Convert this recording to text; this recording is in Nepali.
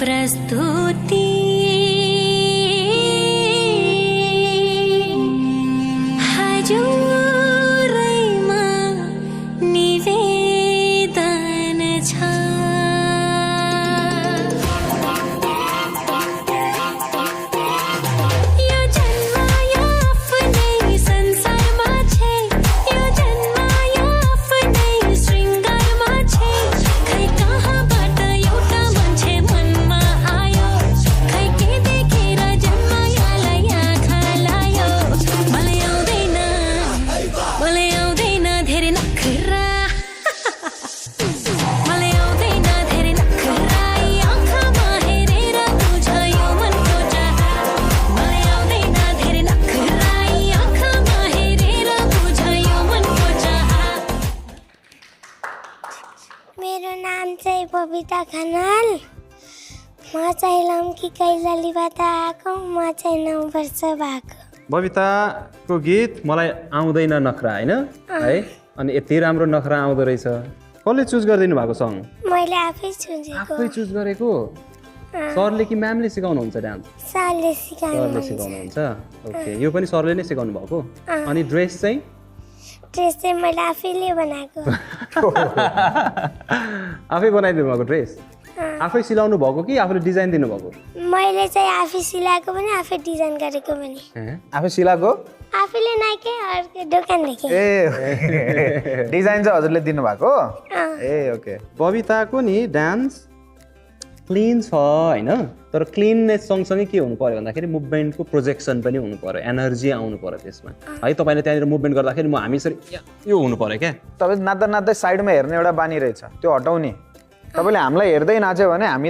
प्रस्तुति हजुरैमा निवेदन छ यो जन्म आफ्नै संसारमा छे यो जन्म आफ्नै शृङ्गारमा छे खै कहाँबाट एउटा मान्छे मनमा आयो खै के देखेर जन्मायालाई आँखा लायो मलाई आउँदैन धेरै नखरा मलाई आउँदैन धेरै नखरा आँखामा हेरेर बुझ्यो मनको चाह मलाई आउँदैन धेरै नखरा आँखामा हेरेर बुझ्यो मनको चाह मेरो नाम चाहिँ बबिता खनाल म चाहिँ लम्की कैलालीबाट आएको म चाहिँ 9 वर्ष भएको बबिताको गीत मलाई आउँदैन नखरा होइन है अनि यति राम्रो नखरा आउँदो रहेछ कसले चुज गरिदिनु भएको सङ मैले आफै सोचेको आफै चुज गरेको सरले कि म्यामले सिकाउनुहुन्छ डान्स सरले सरले सिकाउनु सिकाउनुहुन्छ ओके यो पनि सरले नै सिकाउनु भएको अनि ड्रेस चाहिँ ड्रेस चाहिँ मैले आफैले बनाएको आफै बनाइदिनु भएको ड्रेस आफै सिलाउनु भएको कि आफूले डिजाइन दिनुभएको मैले चाहिँ आफै सिलाएको पनि आफै डिजाइन गरेको पनि आफै सिलाएको आफैले नै के अर्को दोकानदेखि ए डिजाइन चाहिँ हजुरले दिनुभएको ए ओके बबिताको नि डान्स क्लिन छ होइन तर क्लिननेस सँगसँगै के हुनु पर्यो भन्दाखेरि मुभमेन्टको प्रोजेक्सन पनि हुनु पर्यो एनर्जी आउनु पर्यो त्यसमा है तपाईँले त्यहाँनिर मुभमेन्ट गर्दाखेरि म हामी यसरी यो हुनु पर्यो क्या तपाईँ नाच्दा नाच्दै साइडमा हेर्ने एउटा बानी रहेछ त्यो हटाउने तपाईँले हामीलाई हेर्दै नाच्यो भने हामी